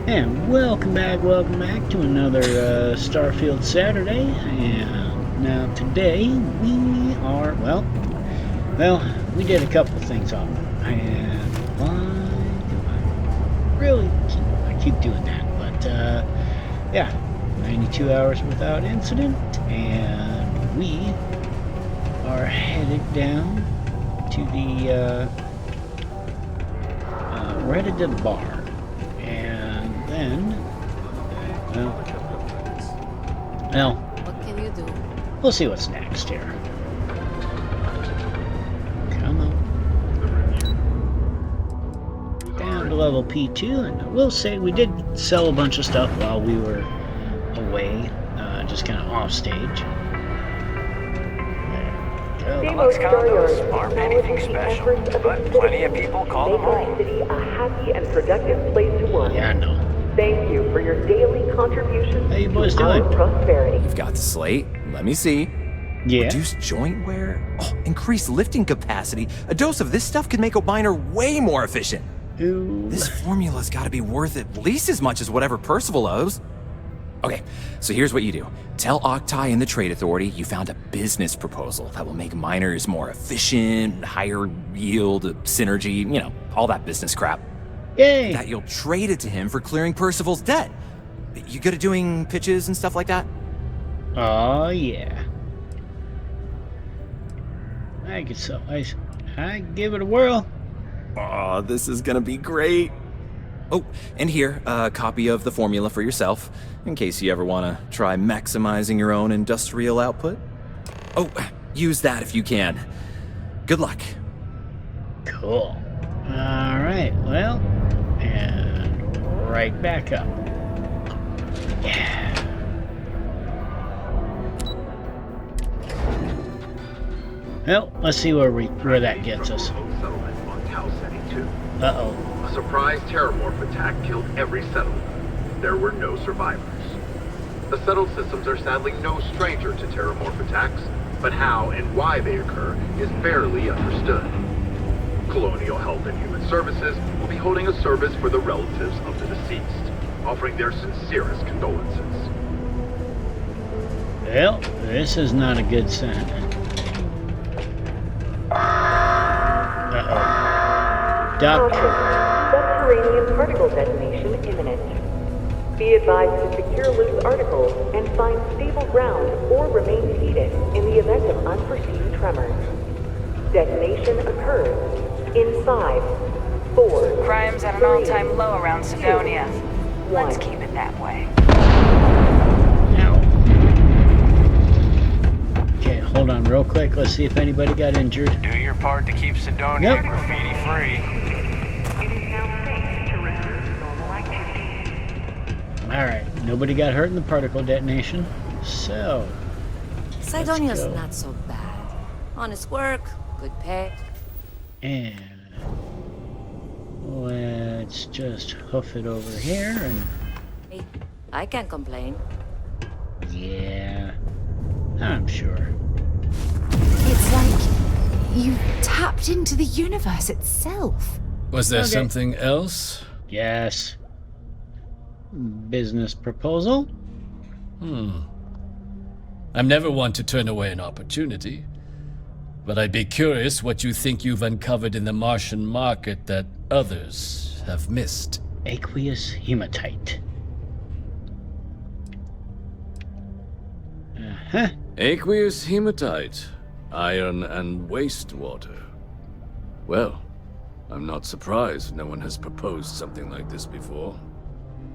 And welcome back to another Starfield Saturday. And now today we are, we did a couple things on it. And why do I really keep doing that? But yeah, 92 hours without incident, and we are headed down to the, we're headed to the bar. And then, what can you do? we'll see what's next here. Come on. Down to level P2, and I will say we did sell a bunch of stuff while we were away, just kind of off stage. Deluxe condos aren't anything special, but plenty of people call them home. Make our city a happy and productive place to work. Yeah, I know. Thank you for your daily contribution How you boys to our doing? prosperity. You've got the slate. Let me see. Yeah. Reduce joint wear. Oh, increase lifting capacity. A dose of this stuff could make a miner way more efficient. Ooh. This formula's got to be worth at least as much as whatever Percival owes. Okay, so here's what you do. Tell Octai and the Trade Authority you found a business proposal that will make miners more efficient, higher yield, synergy, you know, all that business crap. Yay! That you'll trade it to him for clearing Percival's debt. You good at doing pitches and stuff like that? Oh yeah. I could so I give it a whirl. Oh, this is gonna be great. Oh, and here, a copy of the formula for yourself, in case you ever want to try maximizing your own industrial output. Oh, use that if you can. Good luck. Cool. Alright, well, and right back up. Yeah. Well, let's see where that gets us. Settlement on Tau Ceti 2. Uh-oh. A surprise Terrormorph attack killed every settlement. There were no survivors. The settled systems are sadly no stranger to Terrormorph attacks, but how and why they occur is barely understood. Colonial Health and Human Services will be holding a service for the relatives of the deceased, offering their sincerest condolences. Well, this is not a good sign. Uh-oh. Duck. Subterranean particle detonation imminent. Be advised to secure loose articles and find stable ground or remain seated in the event of unforeseen tremors. Detonation occurs in 5, 4. Crime's at an all-time low around Sidonia. 1. Let's keep it that way. Ow. Okay, hold on real quick. Let's see if anybody got injured. Do your part to keep Sidonia Yep. graffiti-free. Alright, nobody got hurt in the particle detonation. So, Sidonia's go. not so bad. Honest work, good pay. and let's just hoof it over here and Hey, I can't complain. yeah, I'm sure. It's like you tapped into the universe itself. Was there Okay. something else? Yes. Business proposal? I'm never one to turn away an opportunity, but I'd be curious what you think you've uncovered in the Martian market that others have missed. Aqueous hematite. Uh-huh. Aqueous hematite, iron and wastewater. Well, I'm not surprised no one has proposed something like this before.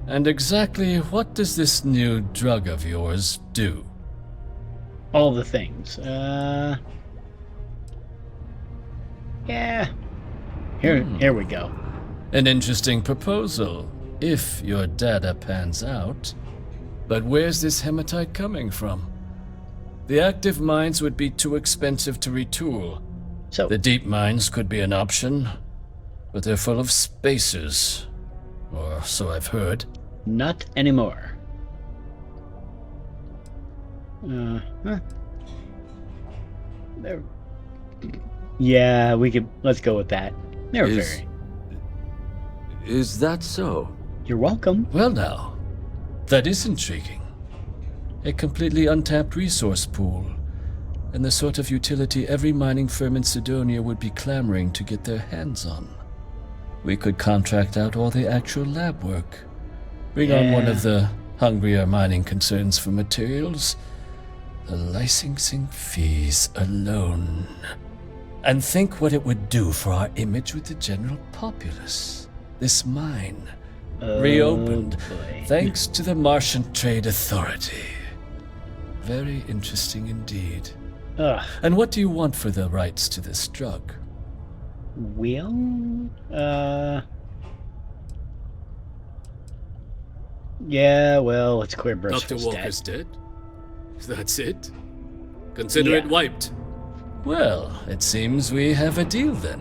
And exactly what does this new drug of yours do? All the things. Yeah. Here we go. An interesting proposal, if your data pans out. But where's this hematite coming from? The active mines would be too expensive to retool. So, The deep mines could be an option, but they're full of spacers. Or so I've heard. not anymore. Huh. There. Yeah, let's go with that. They're very. Is that so? You're welcome. Well now, that is intriguing. A completely untapped resource pool, and the sort of utility every mining firm in Sidonia would be clamoring to get their hands on. We could contract out all the actual lab work, bring on one of the hungrier mining concerns for materials, the licensing fees alone. And think what it would do for our image with the general populace. This mine, reopened thanks to the Martian Trade Authority. Very interesting indeed. And what do you want for the rights to this drug? Well, yeah, well, it's clear Dr. Bristol's Walker's dead. dead? That's it? Consider it wiped. Well, it seems we have a deal then.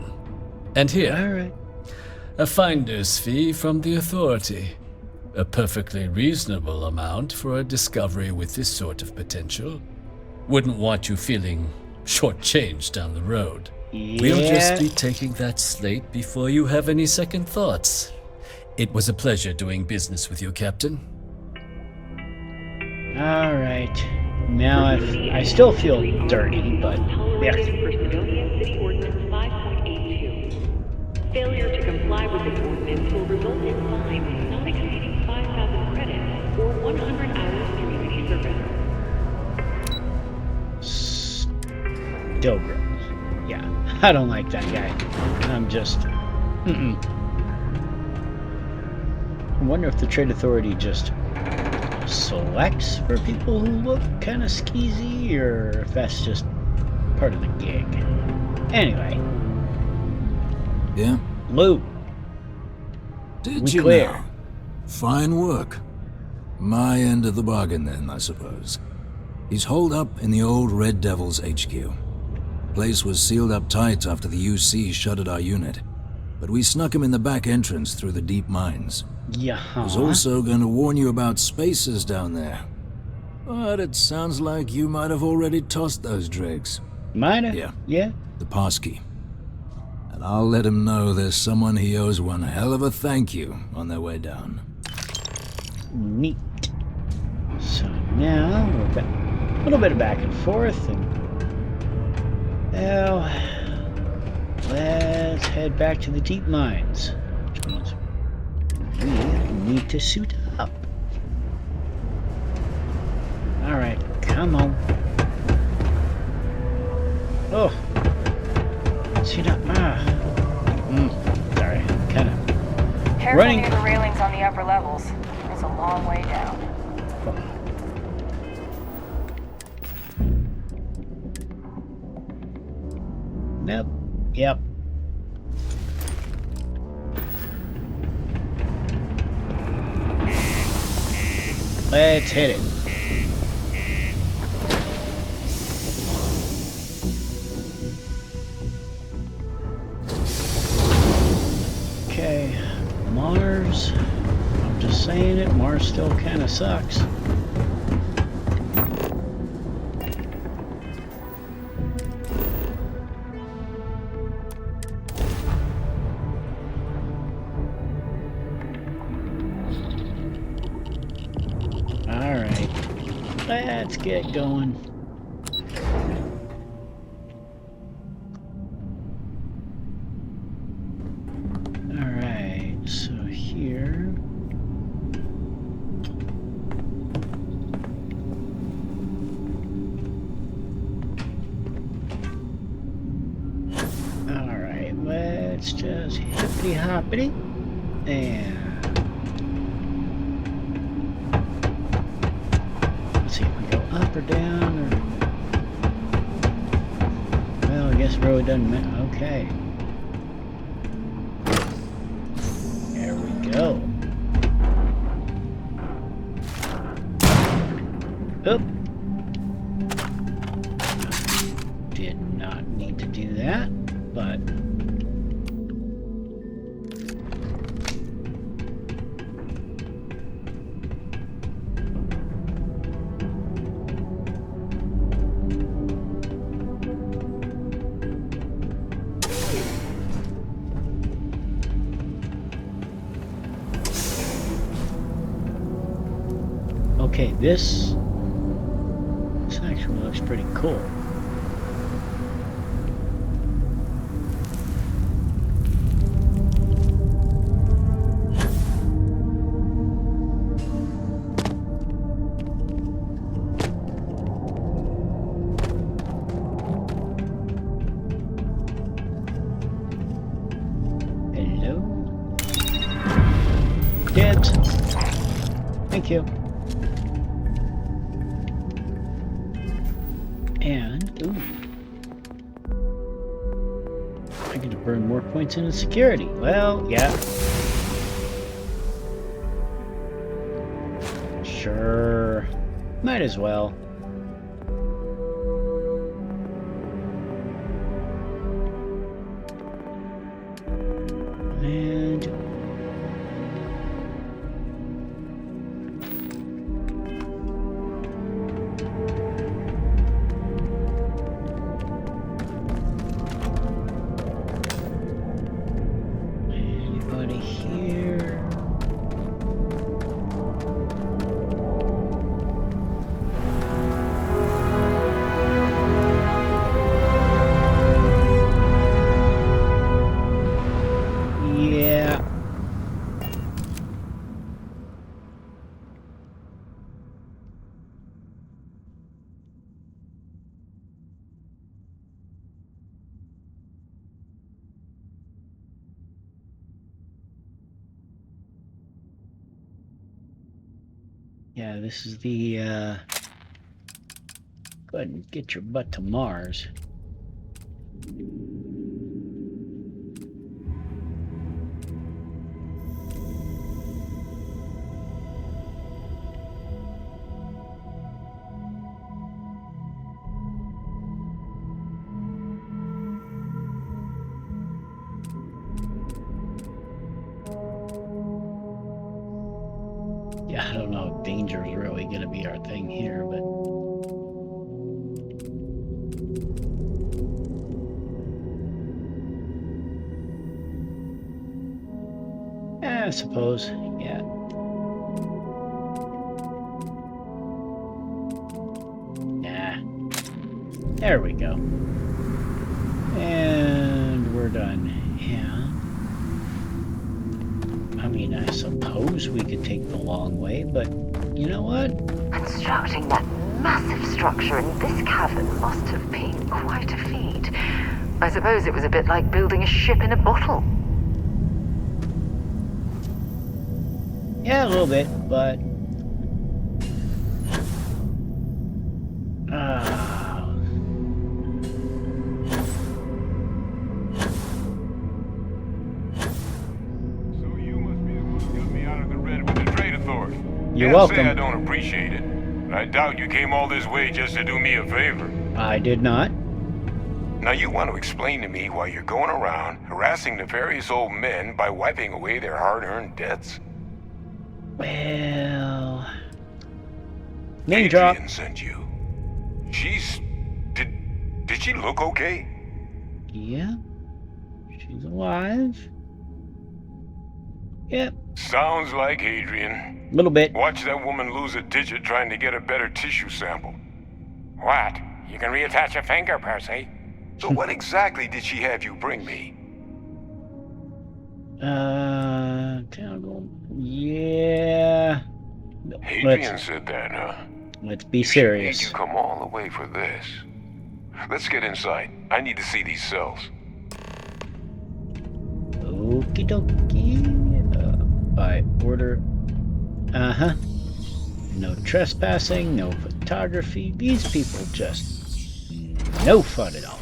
And here, All right. a finder's fee from the authority. A perfectly reasonable amount for a discovery with this sort of potential. Wouldn't want you feeling shortchanged down the road. We'll just be taking that slate before you have any second thoughts. It was a pleasure doing business with you, Captain. All right. Now I still feel dirty, but yeah. For Sidonia City Ordinance 5.82. Failure to comply with this ordinance will result in fines not exceeding 5,000 credits or 100 hours community service. Still gross. Yeah, I don't like that guy. I'm just... I wonder if the Trade Authority just selects for people who look kind of skeezy, or if that's just part of the gig. Anyway. Yeah? Lou. Did you clear. now? Fine work. My end of the bargain then, I suppose. He's holed up in the old Red Devil's HQ. Place was sealed up tight after the UC shuttered our unit, but we snuck him in the back entrance through the deep mines. Yeah. I was also going to warn you about spacers down there. But it sounds like you might have already tossed those dregs. Might have? Yeah. Yeah? The passkey. And I'll let him know there's someone he owes one hell of a thank you on their way down. Neat. So now we're back. A little bit of back and forth, and well, let's head back to the deep mines, which means we need to suit up. All right, come on. Oh, suit up. Sorry, kind of Careful running. near the railings on the upper levels. It's a long way down. Nope. Yep. Let's hit it. Okay, Mars. I'm just saying it, Mars still kind of sucks. Alright, let's get going. Alright, so here... Alright, let's just hippity hoppity and... Let's see if we go up or down, or... Well, I guess it really doesn't matter. Okay. There we go. Oop. Did not need to do that, but... Okay, this actually looks pretty cool. Hello? Dibs. Thank you. And, ooh. I get to burn more points into security. Well, yeah. Sure. Might as well. And anybody here? Yeah. Yeah, this is the, go ahead and get your butt to Mars. Yeah, I don't know if danger is really going to be our thing here, but I suppose, yeah. Nah. There we go. And we're done. Yeah. I mean, I suppose we could take the long way, but you know what? Constructing that massive structure in this cavern must have been quite a feat. I suppose it was a bit like building a ship in a bottle. Yeah, a little bit, but you're welcome. Can't say I don't appreciate it, but I doubt you came all this way just to do me a favor. I did not. Now you want to explain to me why you're going around harassing nefarious old men by wiping away their hard-earned debts? Well, name drop. Adrian sent you. She's... Did she look okay? Yeah, she's alive. Yep. Sounds like Adrian. A little bit. Watch that woman lose a digit trying to get a better tissue sample. What? You can reattach a finger, Percy. So what exactly did she have you bring me? Yeah. Adrian said that, huh? Let's be serious. She made you come all the way for this. Let's get inside. I need to see these cells. Okie dokie. By order. Uh-huh. No trespassing, no photography. These people just no fun at all.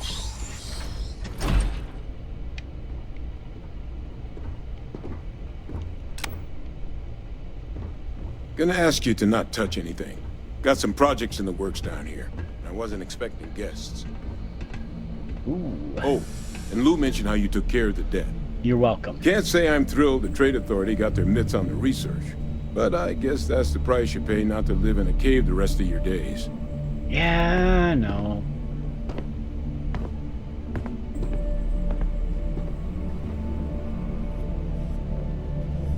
Gonna ask you to not touch anything. Got some projects in the works down here. I wasn't expecting guests. Ooh. Oh, and Lou mentioned how you took care of the debt. You're welcome. Can't say I'm thrilled the Trade Authority got their mitts on the research, but I guess that's the price you pay not to live in a cave the rest of your days. Yeah, no.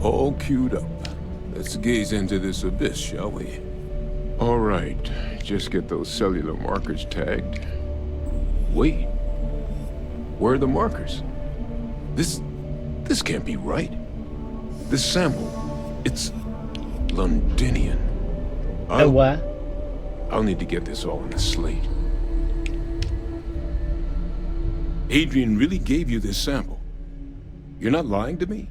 All queued up. Let's gaze into this abyss, shall we? All right, just get those cellular markers tagged. Wait, where are the markers? This can't be right. This sample, it's Londinian. What? I'll need to get this all on a slate. Adrian really gave you this sample. You're not lying to me?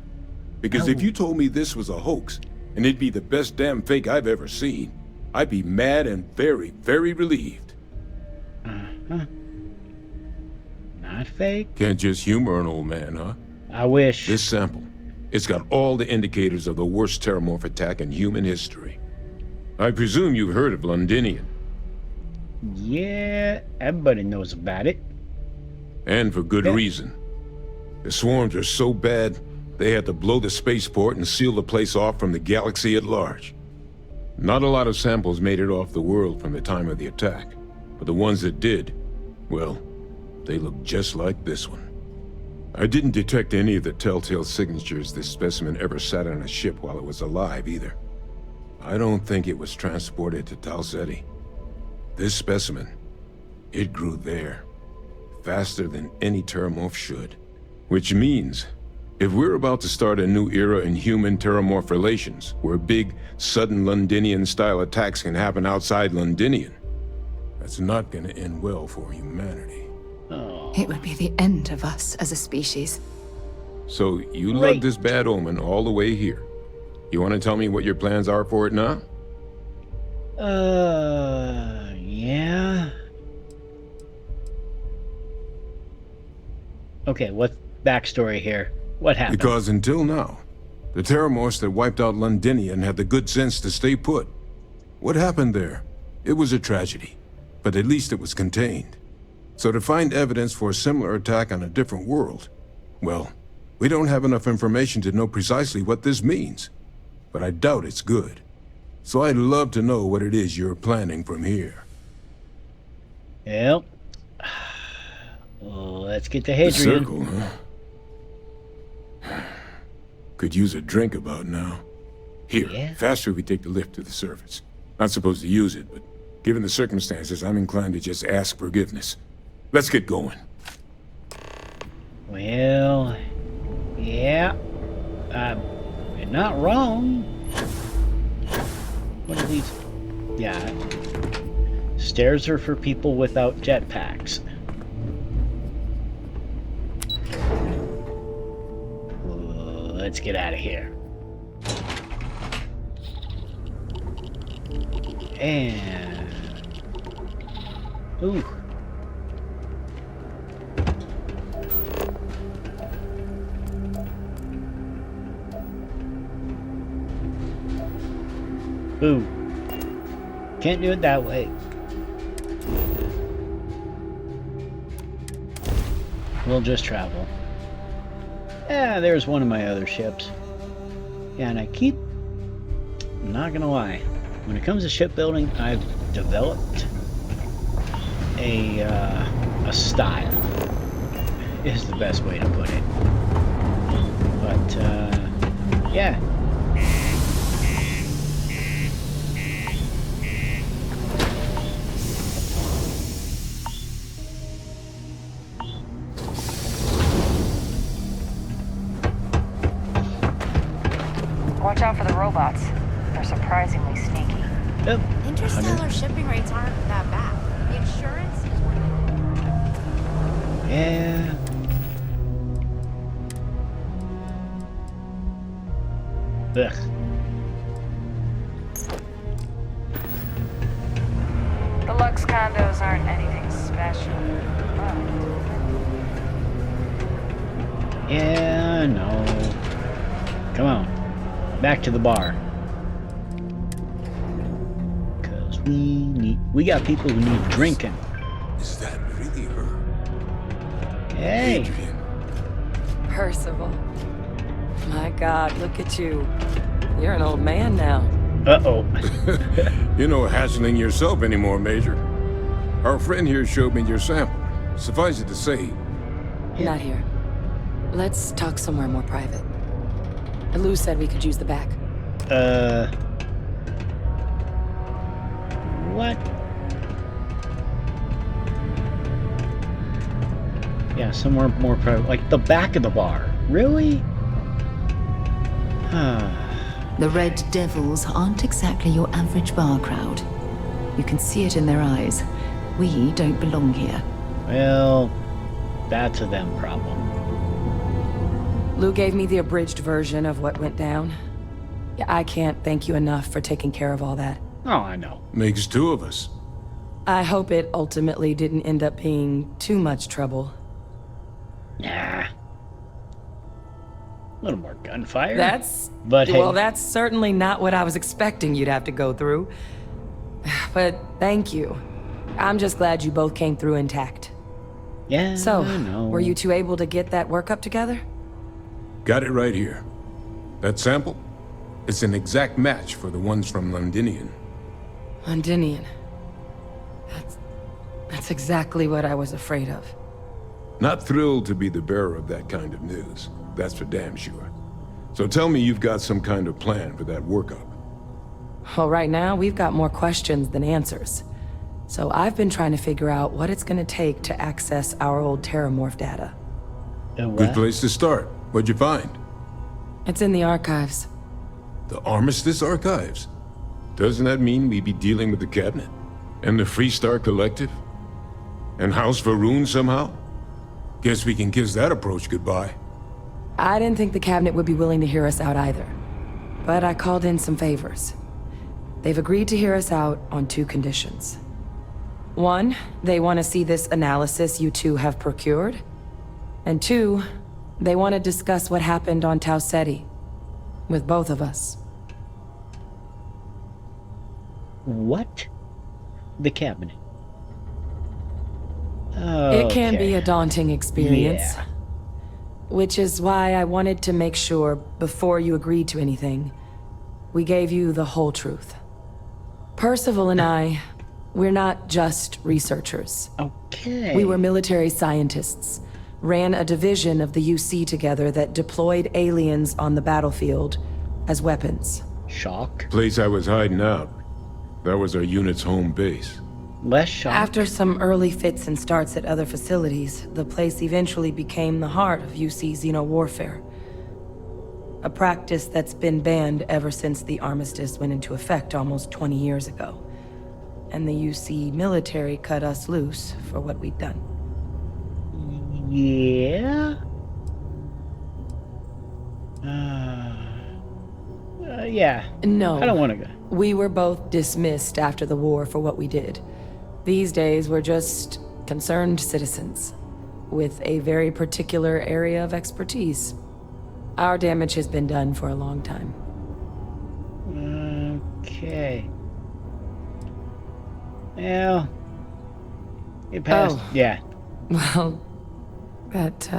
Because if you told me this was a hoax, and it'd be the best damn fake I've ever seen, I'd be mad and very, very relieved. Uh-huh. Not fake? Can't just humor an old man, huh? I wish. This sample, it's got all the indicators of the worst Terrormorph attack in human history. I presume you've heard of Londinian. Yeah, everybody knows about it. And for good reason. The swarms are so bad, they had to blow the spaceport and seal the place off from the galaxy at large. Not a lot of samples made it off the world from the time of the attack, but the ones that did, well, they look just like this one. I didn't detect any of the telltale signatures this specimen ever sat on a ship while it was alive, either. I don't think it was transported to Tal Ceti. This specimen, it grew there, faster than any Terrormorph should. Which means, if we're about to start a new era in human-Terrormorph relations, where big, sudden Londinian-style attacks can happen outside Londinian, that's not gonna end well for humanity. It would be the end of us as a species. So, you lugged this bad omen all the way here. You want to tell me what your plans are for it now? Yeah. Okay, what's backstory here? What happened? Because until now, the Terrormorphs that wiped out Londinian had the good sense to stay put. What happened there? It was a tragedy, but at least it was contained. So to find evidence for a similar attack on a different world, well, we don't have enough information to know precisely what this means. But I doubt it's good. So I'd love to know what it is you're planning from here. Well, let's get to The Hadrian. circle, huh? Could use a drink about now. Here, faster we take the lift to the surface. Not supposed to use it, but given the circumstances, I'm inclined to just ask forgiveness. Let's get going. Well, yeah. You're not wrong. What are these? Yeah. Stairs are for people without jetpacks. Let's get out of here. And... ooh. Ooh. Can't do it that way. We'll just travel. Yeah, there's one of my other ships. Yeah, and I'm not gonna lie, when it comes to shipbuilding, I've developed a style, is the best way to put it. But, yeah. Watch out for the robots. They're surprisingly sneaky. Yep. Interstellar shipping rates aren't that bad. The insurance is worth it. Yeah. Ugh. The Lux condos aren't anything special. Yeah, no. Come on. Back to the bar. Because we got people who need drinking. Is that really her? Hey. Adrian. Percival. My God, look at you. You're an old man now. Uh-oh. You're no hassling yourself anymore, Major. Our friend here showed me your sample. Suffice it to say... Not here. Let's talk somewhere more private. Lou said we could use the back. What? Yeah, somewhere more private, like the back of the bar. Really? The Red Devils aren't exactly your average bar crowd. You can see it in their eyes. We don't belong here. Well, that's a them problem. Lou gave me the abridged version of what went down. Yeah, I can't thank you enough for taking care of all that. Oh, I know. Makes two of us. I hope it ultimately didn't end up being too much trouble. Nah. A little more gunfire. But well, that's certainly not what I was expecting you'd have to go through. But thank you. I'm just glad you both came through intact. Yeah, so, I know. Were you two able to get that workup together? Got it right here. That sample? It's an exact match for the ones from Londinian. Londinian. That's exactly what I was afraid of. Not thrilled to be the bearer of that kind of news. That's for damn sure. So tell me you've got some kind of plan for that workup. Well, right now, we've got more questions than answers. So I've been trying to figure out what it's gonna take to access our old Terrormorph data. Good place to start. What'd you find? It's in the archives. The Armistice Archives? Doesn't that mean we'd be dealing with the Cabinet? And the Freestar Collective? And House Varun somehow? Guess we can kiss that approach goodbye. I didn't think the Cabinet would be willing to hear us out either. But I called in some favors. They've agreed to hear us out on 2 conditions. 1, they want to see this analysis you two have procured. And 2, they want to discuss what happened on Tau Ceti. With both of us. What? The Cabinet. It can be a daunting experience. Yeah. Which is why I wanted to make sure, before you agreed to anything, we gave you the whole truth. Percival and I, we're not just researchers. Okay. We were military scientists, ran a division of the UC together that deployed aliens on the battlefield as weapons. Shock. Place I was hiding out. That was our unit's home base. Less shock. After some early fits and starts at other facilities, the place eventually became the heart of UC xeno-warfare. A practice that's been banned ever since the armistice went into effect almost 20 years ago. And the UC military cut us loose for what we'd done. Yeah? Yeah. No. I don't want to go. We were both dismissed after the war for what we did. These days, we're just concerned citizens with a very particular area of expertise. Our damage has been done for a long time. Okay. Well, it passed. Yeah. Well, that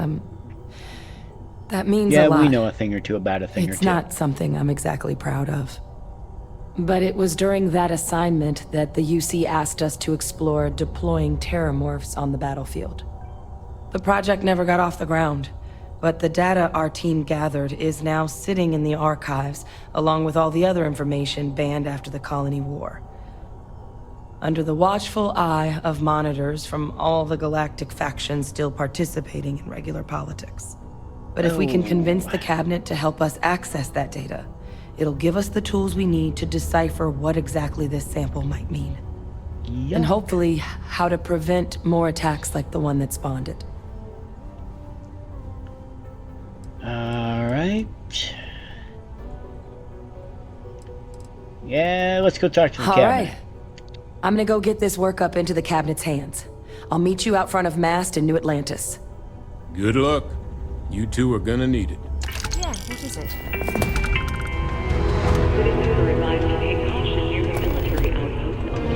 means yeah, a lot. we know a thing or two about a thing or two. It's not something I'm exactly proud of. But it was during that assignment that the UC asked us to explore deploying Terrormorphs on the battlefield. The project never got off the ground, but the data our team gathered is now sitting in the archives, along with all the other information banned after the Colony War. Under the watchful eye of monitors from all the galactic factions still participating in regular politics. But if we can convince the Cabinet to help us access that data, it'll give us the tools we need to decipher what exactly this sample might mean. Yep. And hopefully, how to prevent more attacks like the one that spawned it. Alright. Yeah, let's go talk to the Cabinet. Alright. I'm gonna go get this work up into the Cabinet's hands. I'll meet you out front of Mast in New Atlantis. Good luck. You two are gonna need it. Yeah, what is it? Citizens are advised to take caution near the military outpost on the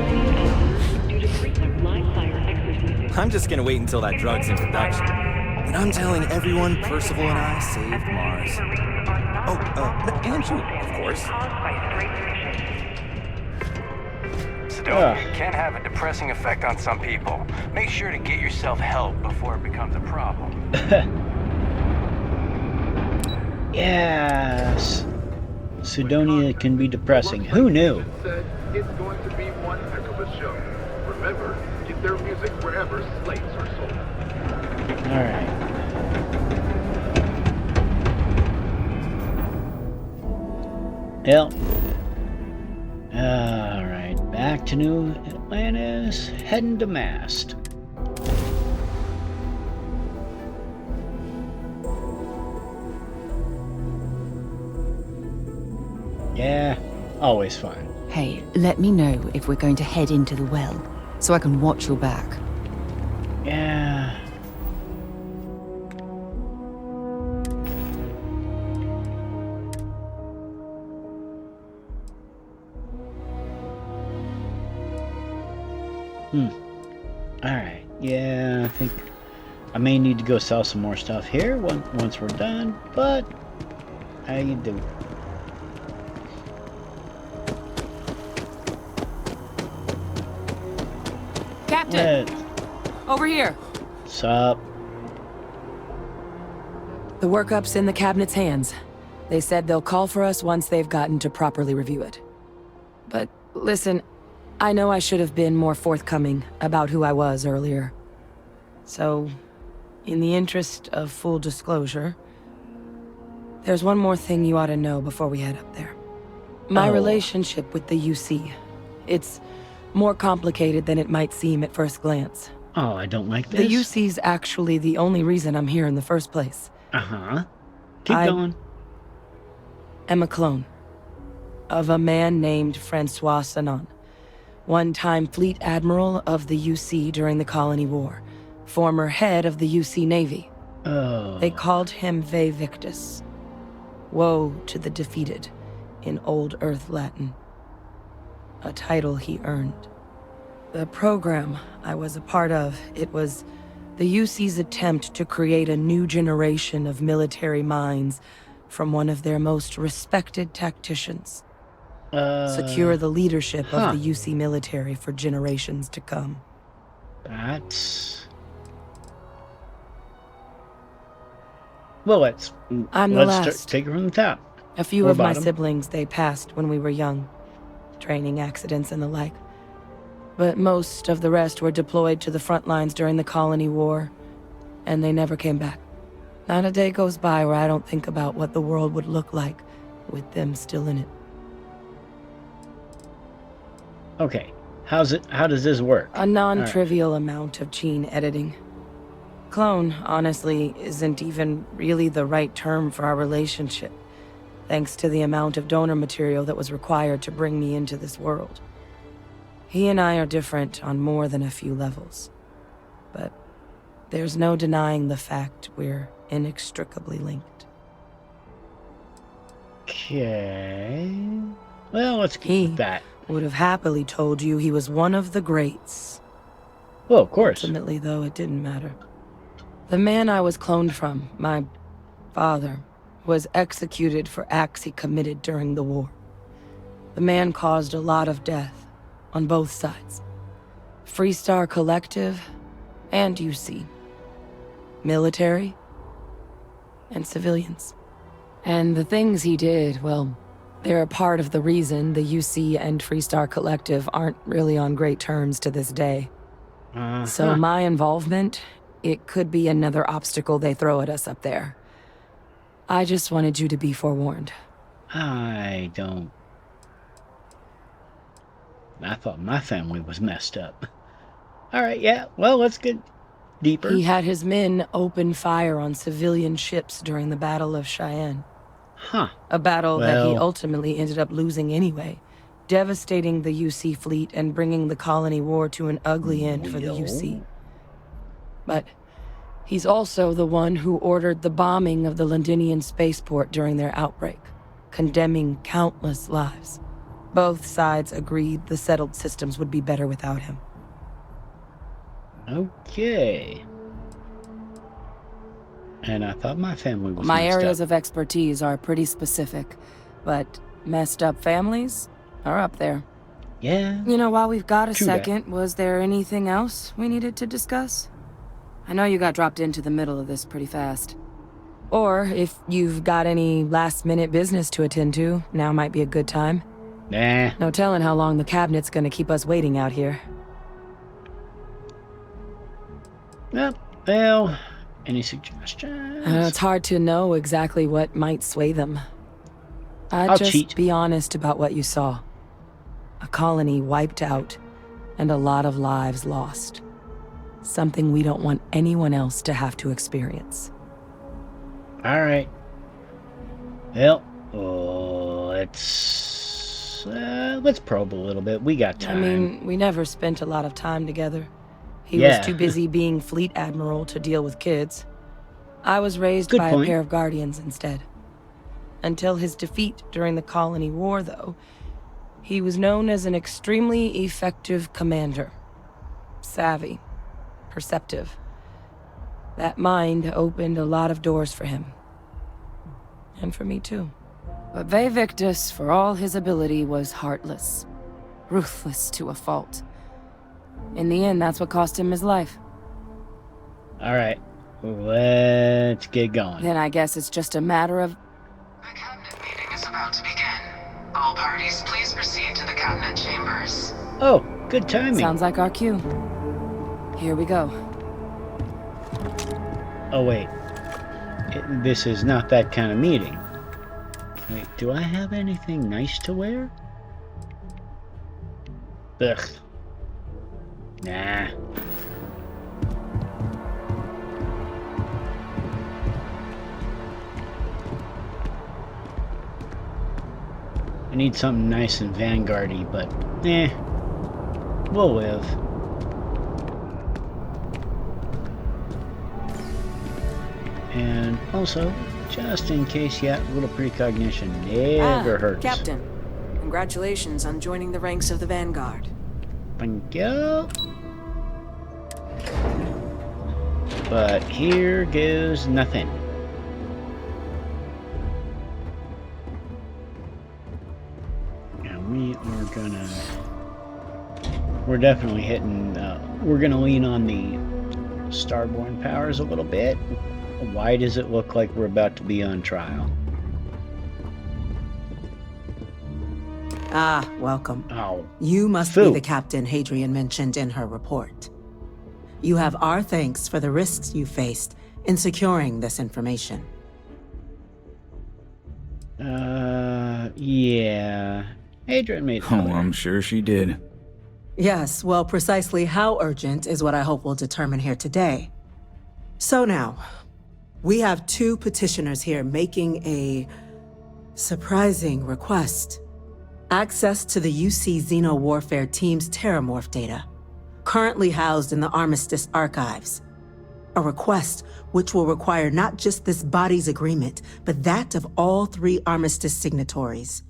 sea due to frequent live fire exercises. I'm just gonna wait until that drug's in production. And I'm telling everyone Percival and I saved Mars. Oh, and you, of course. It can have a depressing effect on some people. Make sure to get yourself help before it becomes a problem. Yes. Sidonia can be depressing. Who knew? Said it's going to be one heck of a show. Remember, get their music wherever slates are sold. Alright. Well. Alright, back to New Atlantis, heading to Mast. Yeah, always fun. Hey, let me know if we're going to head into the well, so I can watch your back. Yeah. Alright, yeah, I think I may need to go sell some more stuff here once we're done, but how you do? Captain! Over here! Sup? The workup's in the cabinet's hands. They said they'll call for us once they've gotten to properly review it. But listen, I know I should have been more forthcoming about who I was earlier. So, in the interest of full disclosure, there's one more thing you ought to know before we head up there. My relationship with the UC. It's more complicated than it might seem at first glance. Oh, I don't like this. The UC's actually the only reason I'm here in the first place. Uh-huh. Keep going. I'm a clone of a man named Francois Sanon, one-time fleet admiral of the UC during the Colony War, former head of the UC Navy. Oh. They called him Ve Victus. Woe to the defeated, in Old Earth Latin. A title he earned. The program I was a part of, it was the UC's attempt to create a new generation of military minds from one of their most respected tacticians. Secure the leadership of the UC military for generations to come. That's... Well, let's take it from the top. A few of my siblings, they passed when we were young. Training accidents and the like. But most of the rest were deployed to the front lines during the Colony War, and they never came back. Not a day goes by where I don't think about what the world would look like with them still in it. Okay, how does this work? A non-trivial amount of gene editing. Clone, honestly, isn't even really the right term for our relationship, thanks to the amount of donor material that was required to bring me into this world. He and I are different on more than a few levels, but there's no denying the fact we're inextricably linked. Okay. Well, let's keep that. Would have happily told you he was one of the greats. Well, of course. Ultimately, though, it didn't matter. The man I was cloned from, my father, was executed for acts he committed during the war. The man caused a lot of death, on both sides. Freestar Collective and UC. Military and civilians. And the things he did, well, they're a part of the reason the UC and Freestar Collective aren't really on great terms to this day. So my involvement, it could be another obstacle they throw at us up there. I just wanted you to be forewarned. I thought my family was messed up. Alright, yeah, well, let's get deeper. He had his men open fire on civilian ships during the Battle of Cheyenne. A battle that he ultimately ended up losing anyway, devastating the UC fleet and bringing the Colony War to an ugly end for the UC. But he's also the one who ordered the bombing of the Londinian spaceport during their outbreak, condemning countless lives. Both sides agreed the settled systems would be better without him. Okay. And I thought my family was My areas of expertise are pretty specific, but messed up families are up there. Yeah. You know, while we've got a second, was there anything else we needed to discuss? I know you got dropped into the middle of this pretty fast. Or if you've got any last-minute business to attend to, now might be a good time. Nah. No telling how long the cabinet's gonna keep us waiting out here. Well, any suggestions? It's hard to know exactly what might sway them. I'll I'd just cheat. be honest about what you saw. A colony wiped out, and a lot of lives lost. Something we don't want anyone else to have to experience. Alright. Well, let's probe a little bit. We got time. I mean, we never spent a lot of time together. He Yeah. was too busy being fleet admiral to deal with kids. I was raised Good by point. a pair of guardians instead. Until his defeat during the Colony War, though, he was known as an extremely effective commander. Savvy. Perceptive. That mind opened a lot of doors for him. And for me, too. But Victus, for all his ability, was heartless. Ruthless to a fault. In the end, that's what cost him his life. Alright. Let's get going. Then I guess it's just a matter of... The cabinet meeting is about to begin. All parties, please proceed to the cabinet chambers. Oh, good timing. Sounds like our cue. Here we go. Oh, wait. This is not that kind of meeting. Wait, do I have anything nice to wear? Ugh. Nah. I need something nice and vanguardy, but we'll live. And also, just in case yet, a little precognition never hurts. Captain. Congratulations on joining the ranks of the Vanguard. Thank you. But here goes nothing. And we are gonna... We're definitely hitting... we're gonna lean on the starborn powers a little bit. Why does it look like we're about to be on trial? Ah, welcome. Oh. You must be the captain Hadrian mentioned in her report. You have our thanks for the risks you faced in securing this information. Yeah. Hadrian made Oh, I'm sure she did. Yes, well, precisely how urgent is what I hope we'll determine here today. So now, we have two petitioners here making a surprising request. Access to the UC Xeno Warfare Team's Terrormorph data, currently housed in the Armistice archives. A request which will require not just this body's agreement, but that of all three Armistice signatories.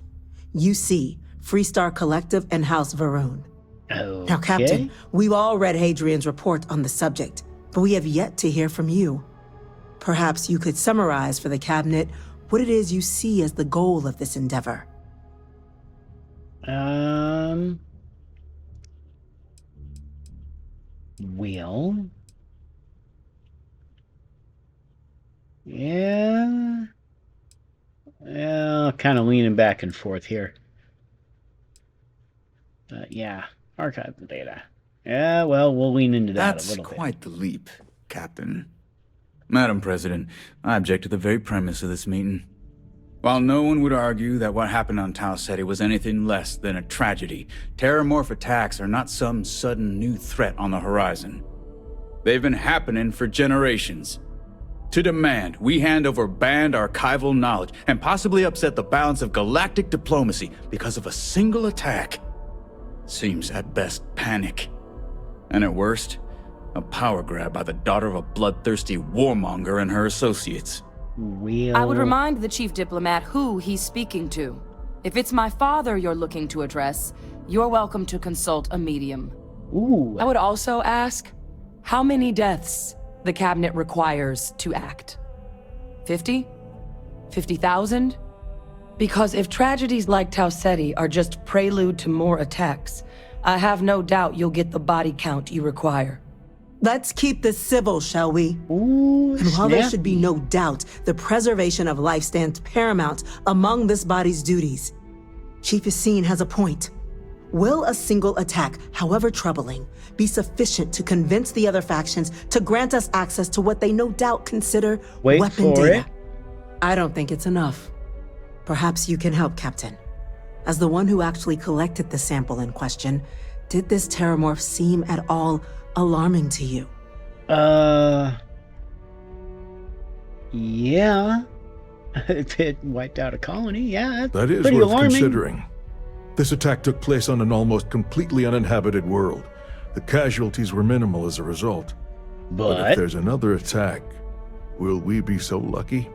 UC, Freestar Collective, and House Varun. Okay. Now, Captain, we've all read Hadrian's report on the subject, but we have yet to hear from you. Perhaps you could summarize for the Cabinet what it is you see as the goal of this endeavor. Well... Yeah... kind of leaning back and forth here. Yeah, archive the data. Yeah, well, we'll lean into that a little bit. That's quite the leap, Captain. Madam President, I object to the very premise of this meeting. While no one would argue that what happened on Tau Ceti was anything less than a tragedy, Terrormorph attacks are not some sudden new threat on the horizon. They've been happening for generations. To demand we hand over banned archival knowledge and possibly upset the balance of galactic diplomacy because of a single attack seems at best panic. And at worst, a power grab by the daughter of a bloodthirsty warmonger and her associates. I would remind the chief diplomat who he's speaking to. If it's my father you're looking to address, you're welcome to consult a medium. Ooh. I would also ask, how many deaths the Cabinet requires to act? 50? 50,000? Because if tragedies like Tau Ceti are just prelude to more attacks, I have no doubt you'll get the body count you require. Let's keep this civil, shall we? Ooh, and while there snap. should be no doubt, the preservation of life stands paramount among this body's duties. Chief Yassine has a point. Will a single attack, however troubling, be sufficient to convince the other factions to grant us access to what they no doubt consider Wait weapon for data? it. I don't think it's enough. Perhaps you can help, Captain. As the one who actually collected the sample in question, did this Terrormorph seem at all alarming to you? Yeah. If it wiped out a colony, yeah, that's That is pretty worth alarming. considering. This attack took place on an almost completely uninhabited world. The casualties were minimal as a result. But if there's another attack, will we be so lucky?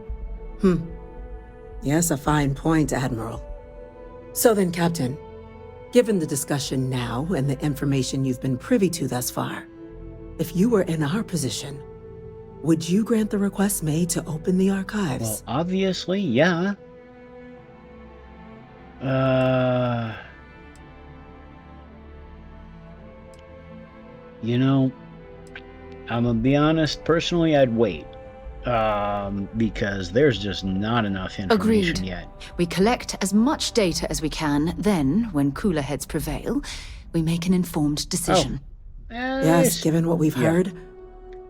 Yes, a fine point, Admiral. So then, Captain, given the discussion now and the information you've been privy to thus far, if you were in our position, would you grant the request made to open the archives? Well, obviously, yeah. You know, I'm gonna be honest, personally, I'd wait. Because there's just not enough information Agreed. yet. We collect as much data as we can, then, when cooler heads prevail, we make an informed decision. Yes, given what we've heard,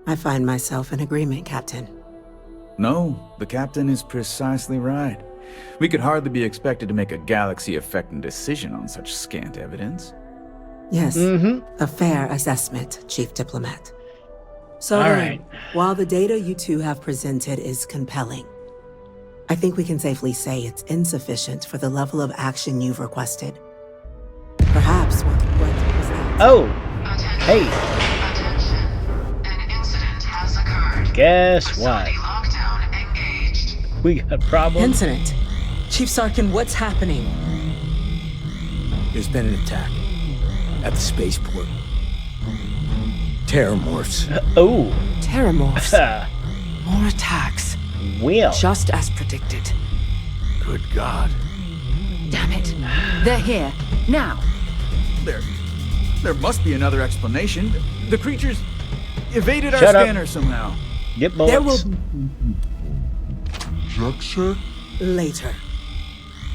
I find myself in agreement, Captain. No, the captain is precisely right. We could hardly be expected to make a galaxy-affecting decision on such scant evidence. Yes, a fair assessment, Chief Diplomat. So then, while the data you two have presented is compelling, I think we can safely say it's insufficient for the level of action you've requested. Perhaps what was that? Oh! Hey! An incident has occurred. Guess what? Facility lockdown engaged. We got problems. Incident. Chief Sarkin, what's happening? There's been an attack at the spaceport. Terrormorphs. Oh. Terrormorphs. More attacks. Will. Just as predicted. Good God. Damn it. They're here. Now. There must be another explanation. The creatures evaded our Shut up. scanner somehow. Get There will Structure? later.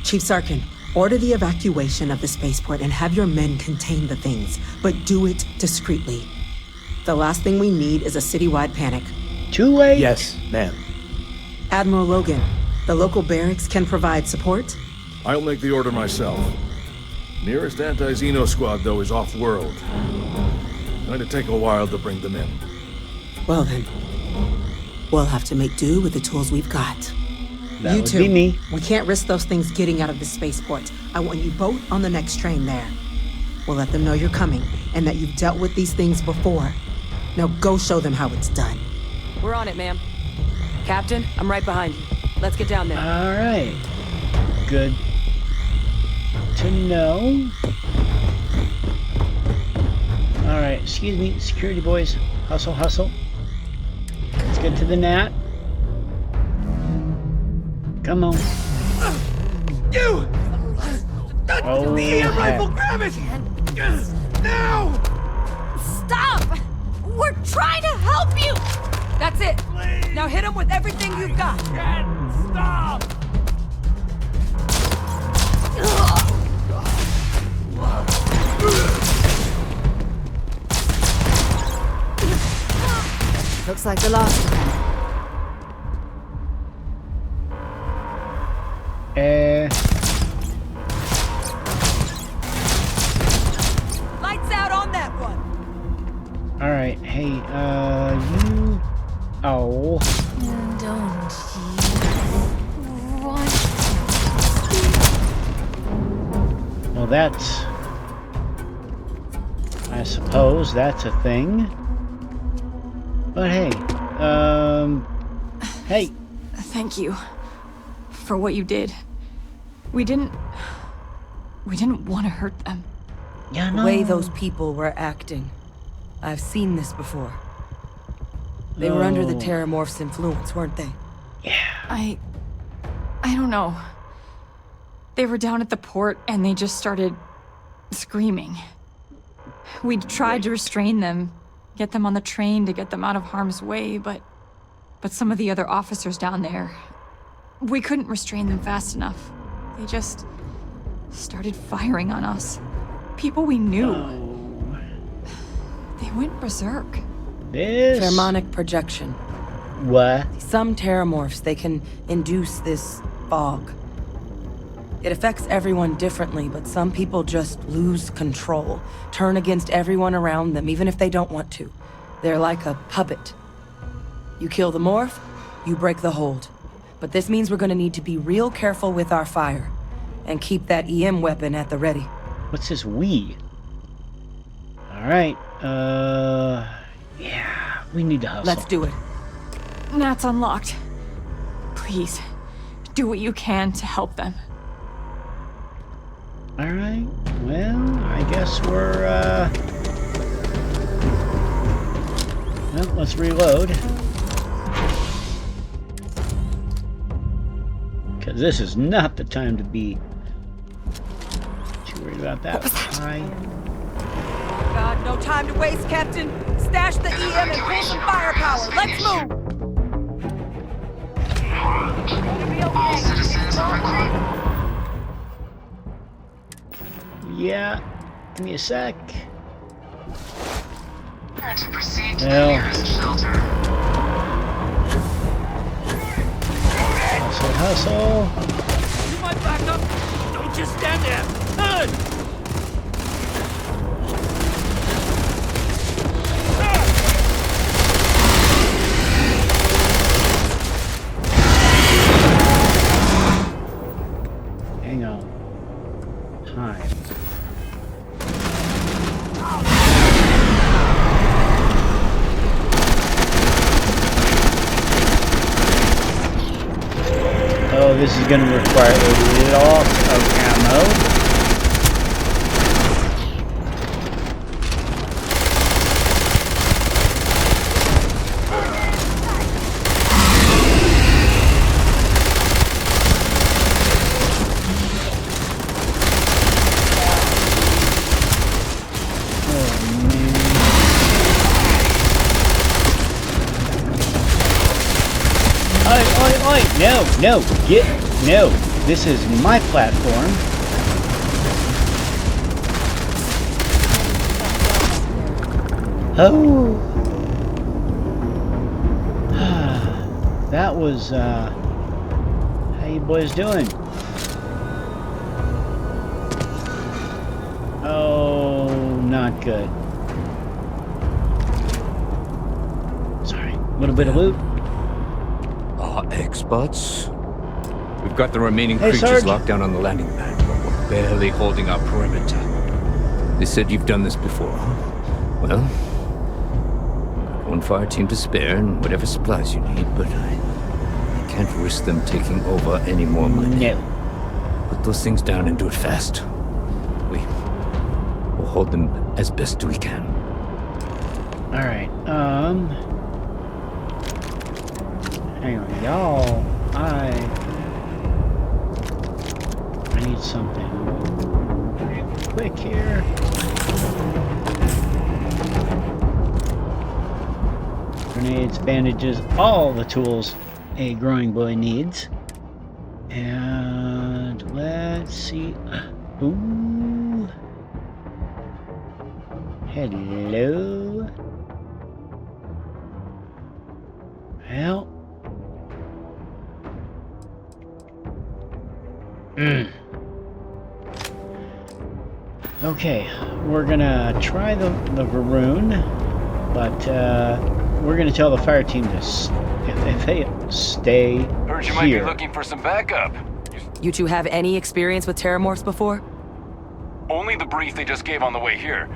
Chief Sarkin, order the evacuation of the spaceport and have your men contain the things, but do it discreetly. The last thing we need is a citywide panic. Too late? Yes, ma'am. Admiral Logan, the local barracks can provide support? I'll make the order myself. Nearest anti-Xeno squad, though, is off-world. Going to take a while to bring them in. Well then, we'll have to make do with the tools we've got. That You would two, be me. we can't risk those things getting out of the spaceport. I want you both on the next train there. We'll let them know you're coming and that you've dealt with these things before. Now go show them how it's done. We're on it, ma'am. Captain, I'm right behind you. Let's get down there. All right. Good to know. All right, excuse me, security boys. Hustle, hustle. Let's get to the gnat. Come on. You! Oh, the air rifle, heck. grab it! Now! Stop! We're trying to help you! That's it. Now hit him with everything you've got. Stop! Looks like the last one. Lights out on that one. All right. Hey, you. Oh. Don't Well, that's. I suppose that's a thing. But hey, hey. Thank you for what you did. We didn't want to hurt them. Yeah, The way those people were acting. I've seen this before. They were under the No. Terrormorph's influence, weren't they? I don't know. They were down at the port and they just started screaming. We tried to restrain them, get them on the train to get them out of harm's way, but some of the other officers down there, we couldn't restrain them fast enough. They just started firing on us. People we knew. Oh. They went berserk. This? Pheromonic projection. What? Some terrormorphs, they can induce this fog. It affects everyone differently, but some people just lose control, turn against everyone around them, even if they don't want to. They're like a puppet. You kill the morph, you break the hold. But this means we're gonna need to be real careful with our fire, and keep that EM weapon at the ready. What's this we? Alright, yeah, we need to hustle. Let's do it. Nat's unlocked. Please, do what you can to help them. Alright, well, I guess we're, well, let's reload. Because this is not the time to be too worried about that. God, no time to waste, Captain. Stash the EM and pull some firepower. Let's move! All citizens are recorded. Yeah, give me a sec. To proceed to the nearest shelter. Hustle. You might back up. Don't just stand there. Turn! Hang on. Time. Oh, this is going to require a lot of ammo. No, no, this is my platform. Oh. That was, how you boys doing? Oh, not good. Sorry, a little bit of loot. Experts. We've got the remaining Hey, creatures Sarge. locked down on the landing pad, but we're barely holding our perimeter. They said you've done this before. Well, got one fire team to spare and whatever supplies you need, but I can't risk them taking over any more money. No. Put those things down and do it fast. We'll hold them as best we can. All right. Hang on, y'all. I need something quick here. Grenades, bandages, all the tools a growing boy needs. And let's see. Ooh. Hello. Well. Okay, we're gonna try the Varun, but we're gonna tell the fire team to if they stay Heard you here. might be looking for some backup. You two have any experience with terrormorphs before? Only the brief they just gave on the way here,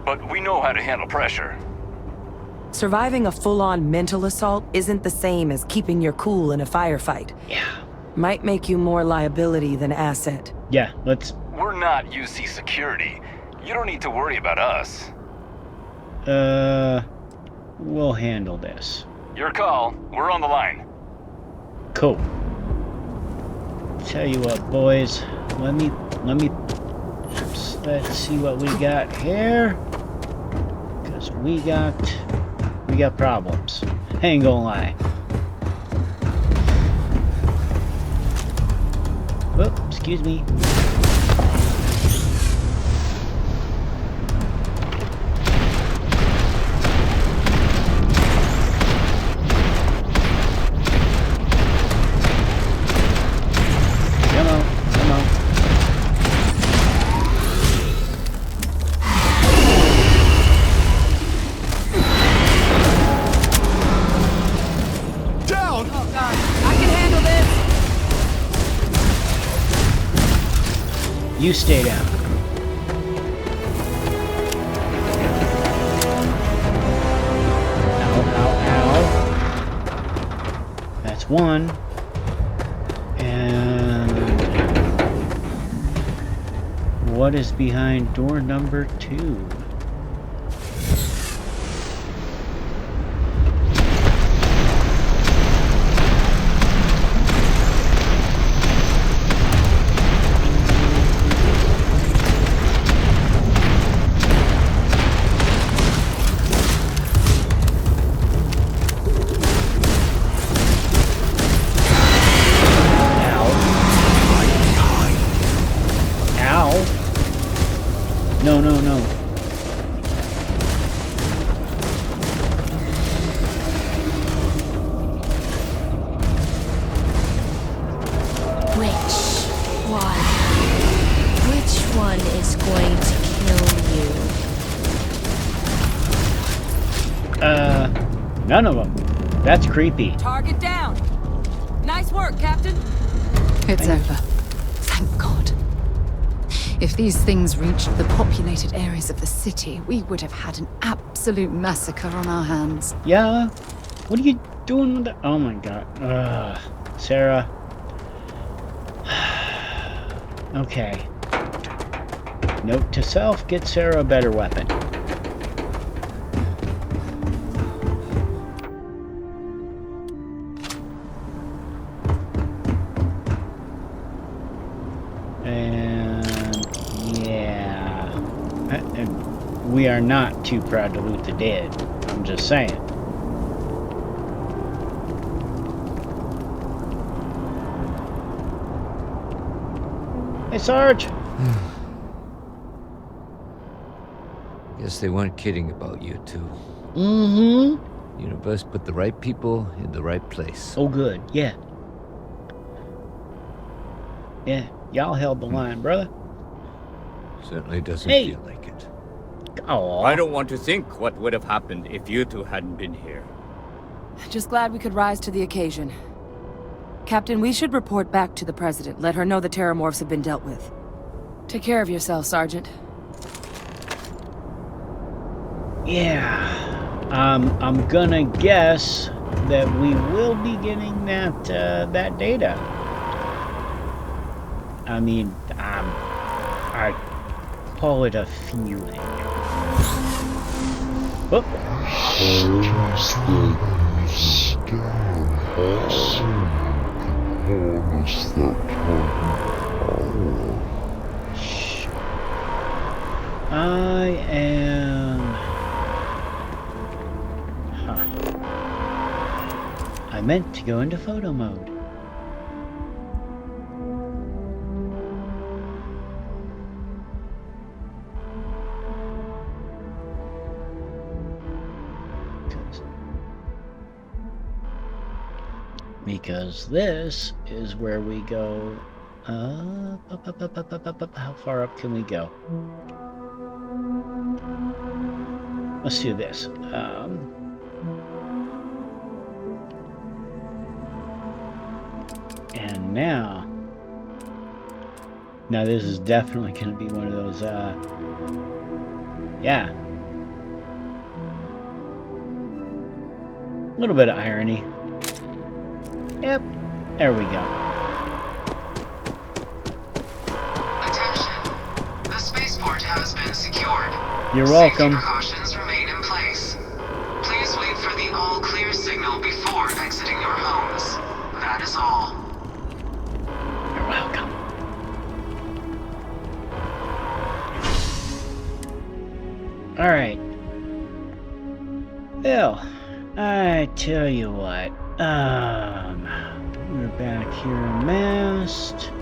but we know how to handle pressure. Surviving a full-on mental assault isn't the same as keeping your cool in a firefight. Yeah. Might make you more liability than asset. Yeah, let's... We're not UC security. You don't need to worry about us. We'll handle this. Your call. We're on the line. Cool. Tell you what, boys. Let's see what we got here. Because we got problems. I ain't gonna lie. Whoop, excuse me. You stay down. Ow, ow, ow. That's one. And what is behind door number 2? No, no, no. Which one is going to kill you? None of them. That's creepy. Target down. Nice work, Captain. It's over. Thank God. If these things reached the populated areas of the city, we would have had an absolute massacre on our hands. Yeah? What are you doing with that? Oh my God. Sarah. Okay. Note to self, get Sarah a better weapon. We are not too proud to loot the dead. I'm just saying. Hey, Sarge! Guess they weren't kidding about you two. Mm-hmm. Universe put the right people in the right place. Oh, good. Yeah. Yeah. Y'all held the line, brother. Certainly doesn't feel like it. Aww. I don't want to think what would have happened if you two hadn't been here. Just glad we could rise to the occasion. Captain, we should report back to the President. Let her know the Terrormorphs have been dealt with. Take care of yourself, Sergeant. Yeah. I'm gonna guess that we will be getting that data. I mean, I call it a feeling. Oh. I am... Huh. I meant to go into photo mode. Because this is where we go. How far up can we go? Let's do this. And now this is definitely going to be one of those, yeah. A little bit of irony. Yep, there we go. Attention. The spaceport has been secured. You're welcome. Safety precautions remain in place. Please wait for the all-clear signal before exiting your homes. That is all. You're welcome. Alright. Well, I tell you what, we're back here amassed.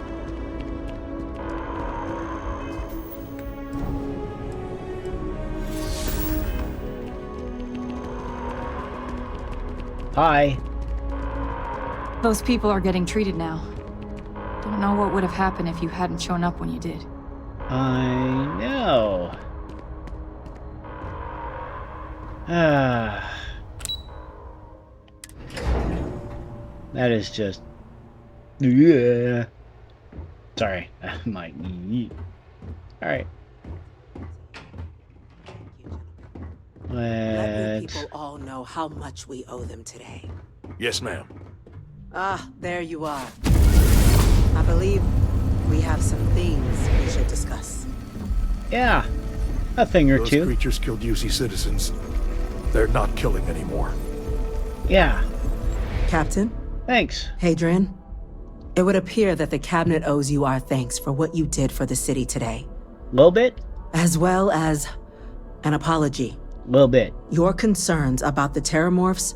Hi. Those people are getting treated now. Don't know what would have happened if you hadn't shown up when you did. I know. That is just... Yeah. Sorry. My... Alright. Let you people all know how much we owe them today. Yes, ma'am. Ah, there you are. I believe we have some things we should discuss. Yeah, a thing or two. Those creatures killed UC citizens. They're not killing anymore. Yeah. Captain? Thanks. Hadrian, it would appear that the Cabinet owes you our thanks for what you did for the city today. Little bit? As well as an apology. Little bit. Your concerns about the Terrormorphs,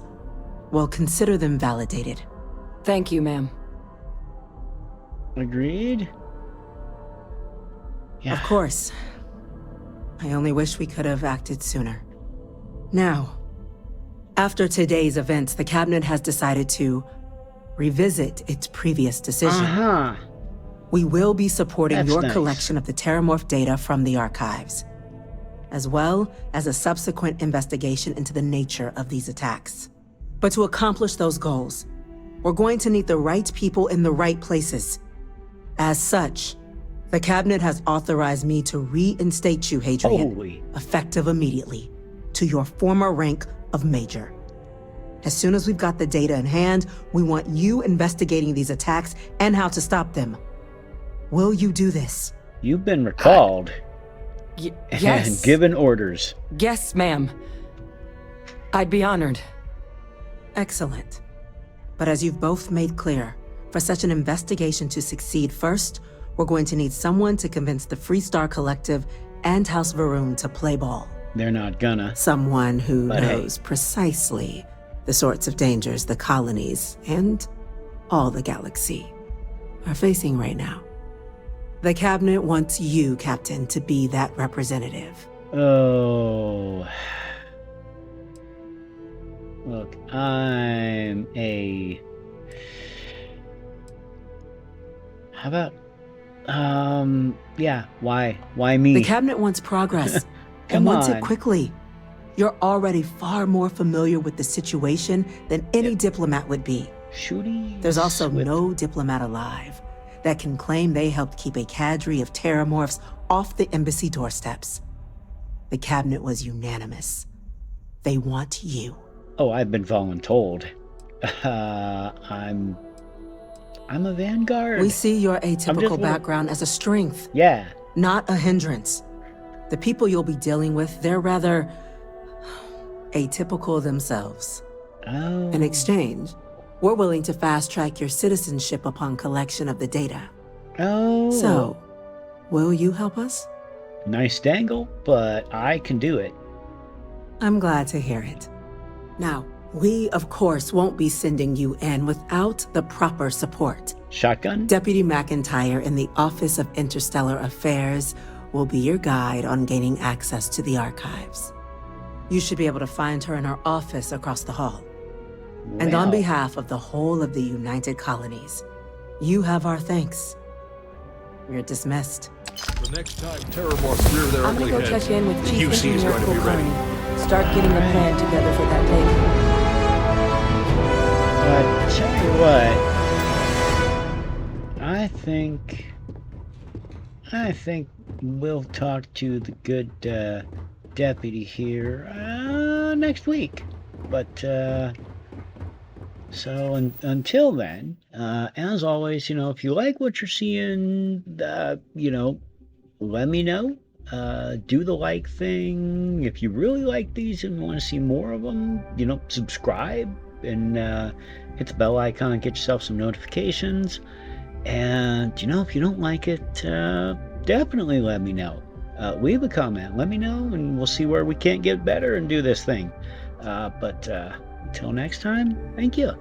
well, consider them validated. Thank you, ma'am. Agreed? Yeah. Of course. I only wish we could have acted sooner. Now, after today's events, the Cabinet has decided to revisit its previous decision. We will be supporting your collection of the Terrormorph data from the archives, as well as a subsequent investigation into the nature of these attacks. But to accomplish those goals, we're going to need the right people in the right places. As such, the Cabinet has authorized me to reinstate you, Hadrian, effective immediately, to your former rank of Major. As soon as we've got the data in hand, we want you investigating these attacks and how to stop them. Will you do this? You've been recalled. Yes. And given orders. Yes, ma'am. I'd be honored. Excellent. But as you've both made clear, for such an investigation to succeed, first, we're going to need someone to convince the Freestar Collective and House Varun to play ball. They're not gonna. Someone who knows precisely the sorts of dangers the colonies and all the galaxy are facing right now. The Cabinet wants you, Captain, to be that representative. Oh. Look, I'm a... How about... yeah, why? Why me? The Cabinet wants progress, and wants it quickly. You're already far more familiar with the situation than any diplomat would be. There's also no diplomat alive that can claim they helped keep a cadre of Terrormorphs off the embassy doorsteps. The Cabinet was unanimous. They want you. Oh, I've been voluntold. I'm a vanguard. We see your atypical background as a strength. Yeah. Not a hindrance. The people you'll be dealing with, they're rather atypical themselves. Oh. In exchange, we're willing to fast-track your citizenship upon collection of the data. Oh. So, will you help us? Nice dangle, but I can do it. I'm glad to hear it. Now, we, of course, won't be sending you in without the proper support. Shotgun? Deputy McIntyre in the Office of Interstellar Affairs will be your guide on gaining access to the archives. You should be able to find her in her office across the hall. And on behalf of the whole of the United Colonies, you have our thanks. You're dismissed. The next time Terrormorphs rear their I'm gonna ugly go heads, check in with the Chief UC is Engineer going to be ready. Kulkarni. Start getting a plan together for that takeover. Tell you what, I think we'll talk to the good deputy here next week. But so until then, as always, if you like what you're seeing, let me know. Do the like thing. If you really like these and want to see more of them, subscribe and hit the bell icon, get yourself some notifications. And if you don't like it, definitely let me know. Leave a comment, let me know, and we'll see where we can't get better and do this thing. But until next time, thank you.